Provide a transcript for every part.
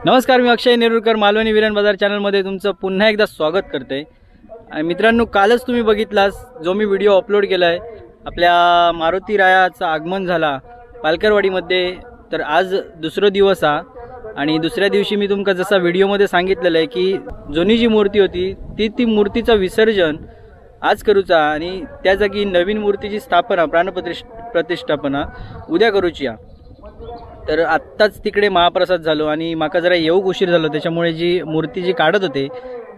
नमस्कार, मी अक्षय नेरुरकर मालवणी विरान बाजार चॅनलमध्ये तुमचं पुन्हा एकदा स्वागत करते. आणि मित्रांनो, कालच तुम्ही बघितलास जो मी व्हिडिओ अपलोड केला आहे, आपल्या मारुती रायाचं आगमन झाला पालकरवाडीमध्ये. तर आज दुसरा दिवस आणि दुसऱ्या दिवशी मी तुमका जसा व्हिडिओमध्ये सांगितलेलं आहे की जुनी जी मूर्ती होती ती मूर्तीचं विसर्जन आज करूचा आणि त्या जागी नवीन मूर्तीची स्थापना प्राणप्रतिष्ठापना उद्या करूची. तर आत्ताच तिकडे महाप्रसाद झालो आणि माका जरा येऊक उशीर झालो, त्याच्यामुळे जी मूर्ती जी काढत होते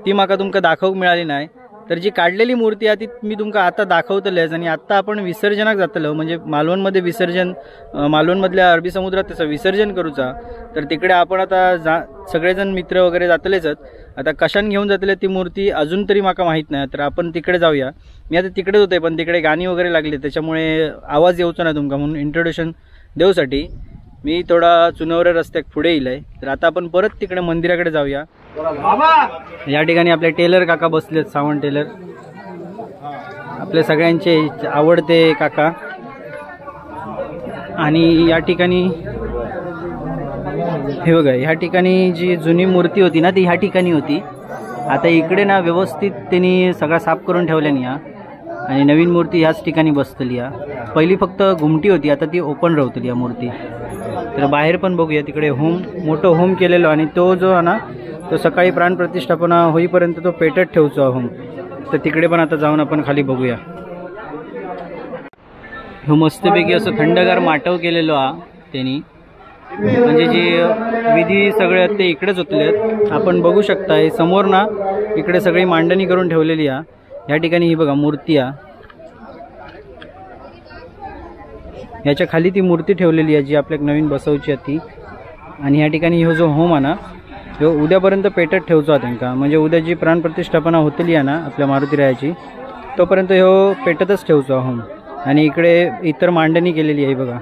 ती माका तुमका दाखवूक मिळाली नाही. तर जी काढलेली मूर्ती आहे ती मी तुमका आता दाखवतलेच. आणि आत्ता आपण विसर्जनाक जातलो, म्हणजे मालवणमध्ये विसर्जन, मालवणमधल्या अरबी समुद्रात त्याचं विसर्जन करूचा. तर तिकडे आपण आता सगळेजण मित्र वगैरे जातलेच. आता कशान घेऊन जातले ती मूर्ती अजून तरी माका माहीत नाही. तर आपण तिकडे जाऊया. मी आता तिकडेच होते, पण तिकडे गाणी वगैरे लागली त्याच्यामुळे आवाज येऊचा नाही तुमका, म्हणून इंट्रोडक्शन देऊसाठी मी थोडा चुनवरे रस्त्याक पुढे येईल. तर आता आपण परत तिकडे मंदिराकडे जाऊया. या ठिकाणी आपले टेलर काका बसलेत, सावंत टेलर, आपले सगळ्यांचे आवडते काका. आणि या ठिकाणी हे बघा, ह्या ठिकाणी जी जुनी मूर्ती होती ना ती ह्या ठिकाणी होती. आता इकडे ना व्यवस्थित त्यांनी सगळा साफ करून ठेवल्यानी आणि नवीन मूर्ती ह्याच ठिकाणी बसतली. पहिली फक्त घुमटी होती, आता ती ओपन राहतली या मूर्ती. तर बाहेर पण बघूया, तिकडे मोठं होम केलेलो आणि तो जो आहे ना तो सकाळी प्राणप्रतिष्ठापना होईपर्यंत तो पेटत ठेवतो होम. तर तिकडे पण आता जाऊन आपण खाली बघूया. हो मस्तपैकी असं थंडगार माटव केलेलो त्यांनी, म्हणजे जी विधी सगळे आहेत ते इकडेच होतले. आपण बघू शकता हे समोर ना इकडे सगळी मांडणी करून ठेवलेली या ठिकाणी. ही बघा मूर्ती याच्या खाली ती मूर्ती ठेवलेली आहे जी आपल्याला नवीन बसवची आहे ती. आणि या ठिकाणी हो जो होम आहे ना तो उद्यापर्यंत पेटत ठेवचा त्यांना, म्हणजे उद्या जी प्राणप्रतिष्ठापना होतली आहे ना आपल्या मारुती रायाची तोपर्यंत हो पेटतच ठेवचा होम. आणि इकडे इतर मांडणी केलेली आहे बघा.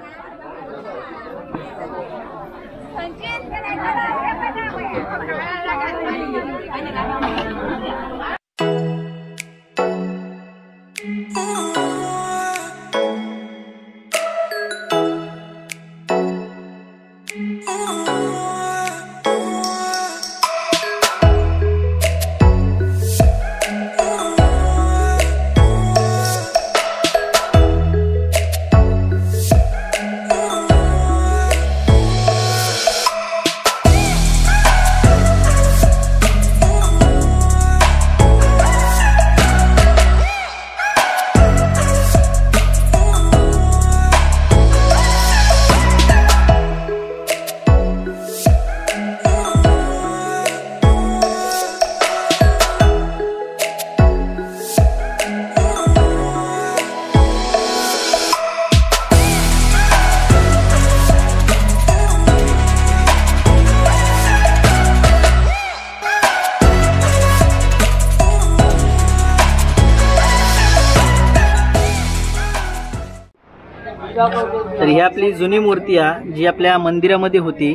तर ही आपली जुनी मूर्ती जी आपल्या मंदिरामध्ये होती,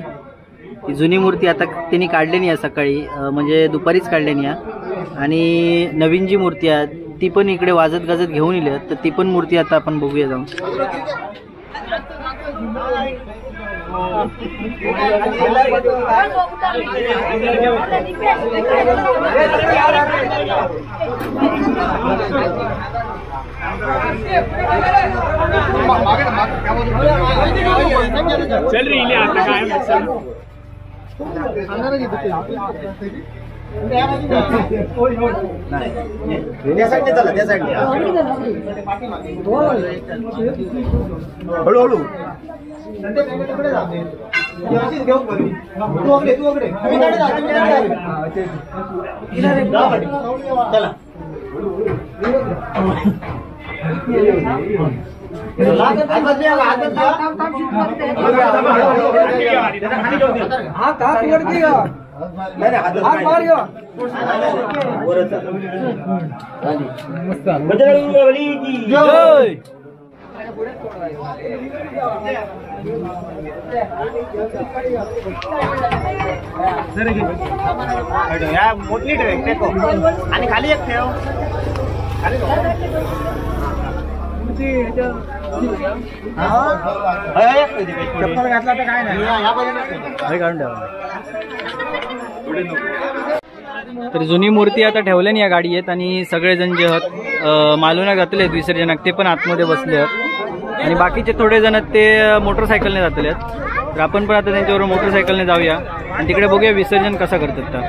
ही जुनी मूर्ती आता त्यांनी काढलेली आहे सकाळी, म्हणजे दुपारीच काढलेली आहे. आणि नवीन जी मूर्ती आहे ती पण इकडे वाजत गाजत घेऊन येईल. तर ती पण मूर्ती आता आपण बघूया जाऊन. चल रही है आता काय हळूहळू मोठी ठेव आणि खाली एक ठेव. चप्पल घातला तर काय नाही. काढून ठेवा. तर जुनी मूर्ती आता ठेवल्याने या गाडी आहेत आणि सगळेजण जे आहेत मालवणा घातले आहेत विसर्जनाक ते पण आतमध्ये बसले आहेत आणि बाकीचे थोडे जण ते मोटरसायकलने जातले आहेत. तर आपण पण आता त्यांच्याबरोबर मोटरसायकलने जाऊया आणि तिकडे बघूया विसर्जन कसं करतात.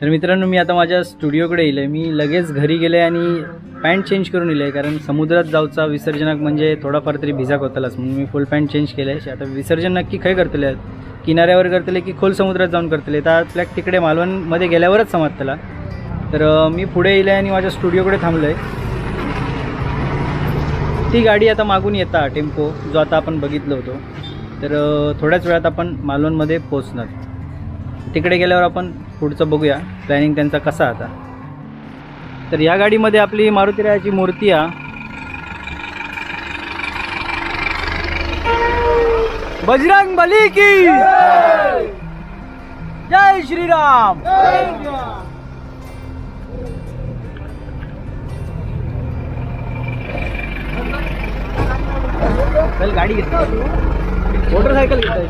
तर मित्रांनो मी आता माझ्या स्टुडिओकडे येईल. मी लगेच घरी गेले आणि पॅन्ट चेंज करून येईल कारण समुद्रात जाऊचा विसर्जनाक म्हणजे थोडाफार तरी भिजाक होतालाच म्हणून मी फुल पॅन्ट चेंज केलं आहे. आता विसर्जन नक्की खय करतले आहेत, किनाऱ्यावर करतले की खोल समुद्रात जाऊन करतले तर आपल्या तिकडे मालवणमध्ये गेल्यावरच समजतला. तर मी पुढे येईल आणि माझ्या स्टुडिओकडे थांबलो आहे. ती गाडी आता मागून येता टेम्पो जो आता आपण बघितलं होतो. तर थोड्याच वेळात आपण मालवणमध्ये पोहोचणार. तिकडे गेल्यावर आपण पुढचं बघूया प्लॅनिंग त्यांचा कसा आता. तर या गाडीमध्ये आपली मारुतीरायाची मूर्ती आहे. बजरंग बली की जय श्रीराम. चल गाडी घेतो, मोटरसायकल घेतोय.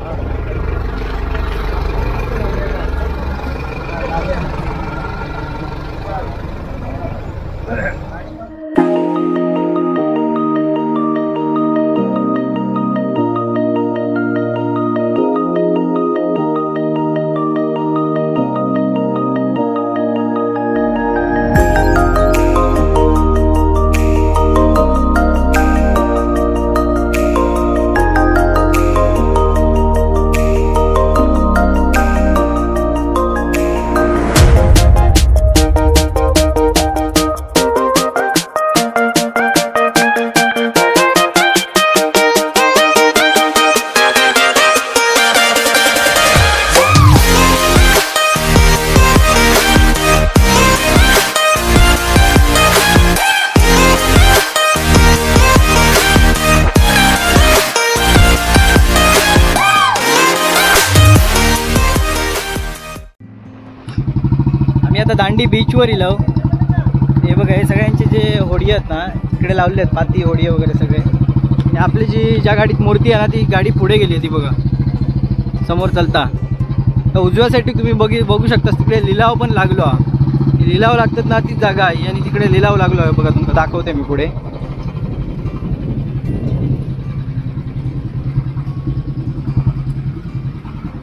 मी आता दांडी बीचवर येलो. हे बघा हे सगळ्यांचे जे होडी आहेत ना इकडे लावले आहेत, पाती होडी वगैरे सगळे. आणि आपली जी ज्या गाडीत मूर्ती आहे ना ती गाडी पुढे गेली ती बघा समोर चालता. तर उजव्यासाठी तुम्ही बघू शकता तिकडे लिलाव पण लागलो. लिलाव लागतात ना ती जागा आहे आणि तिकडे लिलाव लागलो आहे बघा. तुम्हाला दाखवते मी पुढे.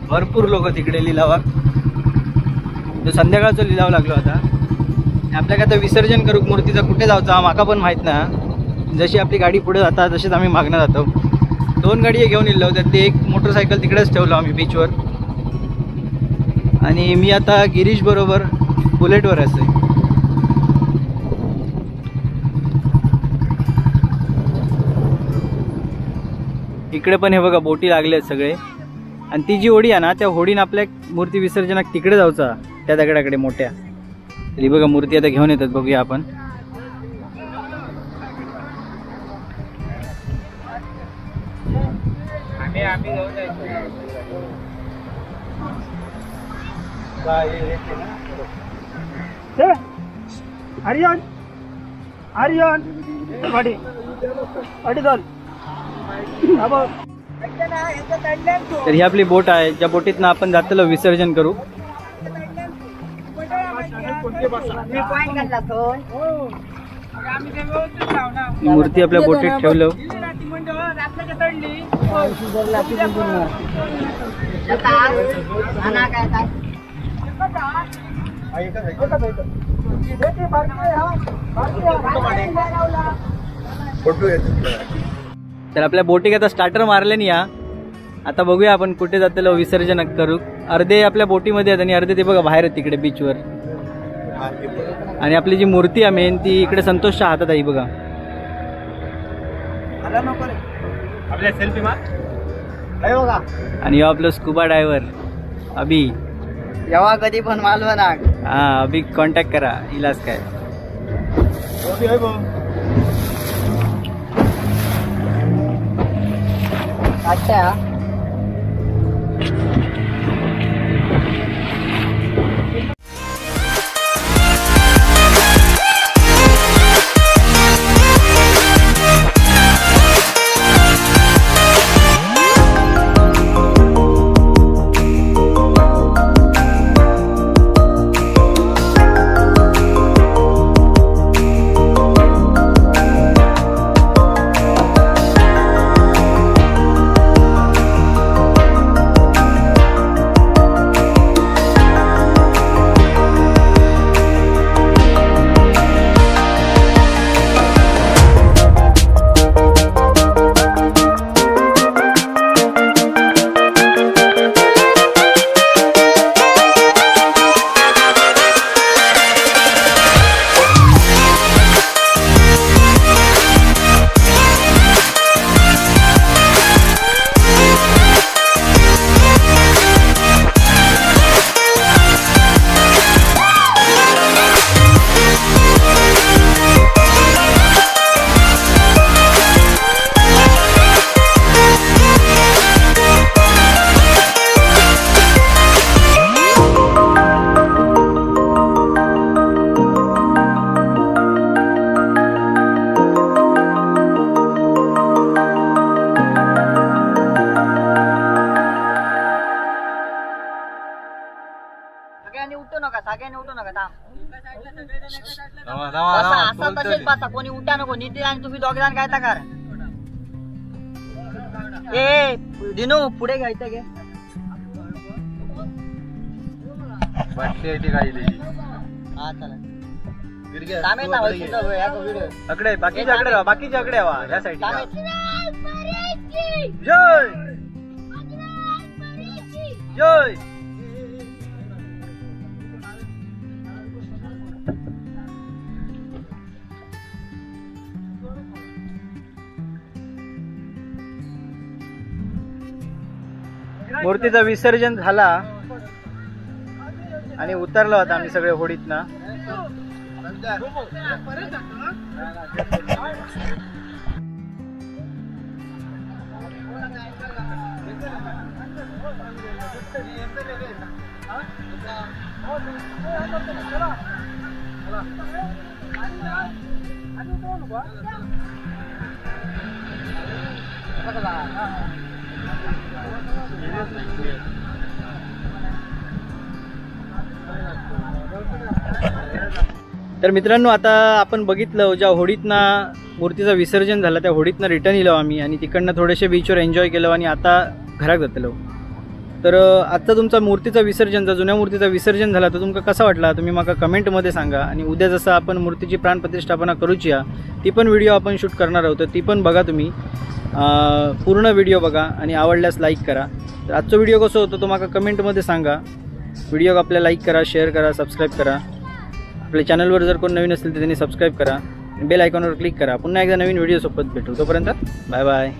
भरपूर लोक तिकडे लिलावात. तो संध्याकाळचा लिलाव लागलो आता. आपल्याला आता विसर्जन करू मूर्तीचा कुठे जायचा माका पण माहीत ना. जशी आपली गाडी पुढे जाता तशीच आम्ही मागणं जातो. 2 गाडी घेऊन येलो होत्या. ते एक मोटरसायकल तिकडेच ठेवलो आम्ही बीचवर आणि मी आता गिरीश बरोबर बुलेटवर असे. इकडे पण हे बघा बोटी लागले आहेत सगळे. आणि ती जी होडी आहे ना त्या होडीनं आपल्या मूर्ती विसर्जनाक तिकडे जाऊचा त्या दगडाकडे मोठ्या. तरी बघा मूर्ती आता घेऊन येतात, बघूया आपण. आर्यन आर्यन गाडी गाडी चाल. तर ही आपली बोट आहे ज्या बोटीतनं आपण जातलो विसर्जन करू. मूर्ती आपल्या बोटीत ठेवलं. तर आपल्या बोटीत आता स्टार्टर मारले नाही या. आता बघूया आपण कुठे जातलो विसर्जन करू. अर्धे आपल्या बोटीमध्ये आहेत आणि अर्धे ते बघा बाहेर आहेत तिकडे बीचवर. आणि आपली जी मूर्ती आहे मेन ती इकडे संतोषच्या हातात आहे बघा. आणि आपलं स्कुबा डायव्हर अभि. जेव्हा कधी पण मालवणाक हा अभि कॉन्टॅक्ट करा इलाज काय. अच्छा असा तसेच बसा, कोणी उठा नको. नितीन आणि तुम्ही दोघे जण काय कर. ए दिनू पुढे घ्यायचं घे. हा चला अकडे बाकीच्या अकडे राहा, बाकीच्या अकडे हवा या साईड. जय जय. मूर्तीचं विसर्जन झाला आणि उतरलो आता आम्ही सगळे होडीतनं. तर मित्रांनो, आता आपण बघितलं ज्या होडीतनं मूर्तीचं विसर्जन झालं त्या होडीतनं रिटर्न येलो आम्ही आणि तिकडनं थोडेसे बीचवर एन्जॉय केलं आणि आता घरात जातलो. तर आजचा तुमचा मूर्तीचा विसर्जनचा जुन्या मूर्तीचा विसर्जन झाला तर तुमका कसा वाटला तुम्ही मला कमेंटमध्ये सांगा. आणि उद्या जसं आपण मूर्तीची प्राणप्रतिष्ठापना करूची ती पण व्हिडिओ आपण शूट करणार आहोत, ती पण बघा तुम्ही. पूर्ण व्हिडिओ बघा आणि आवडल्यास लाईक करा. तर आजचा व्हिडिओ कसं होतं तो मला कमेंटमध्ये सांगा. व्हिडिओ आपल्या लाईक करा, शेअर करा, सबस्क्राईब करा. आपल्या चॅनलवर जर कोण नवीन असेल तर त्यांनी सबस्क्राईब करा, बेल आयकॉनवर क्लिक करा. पुन्हा एकदा नवीन व्हिडिओ सोबत भेटू. तोपर्यंत बाय बाय.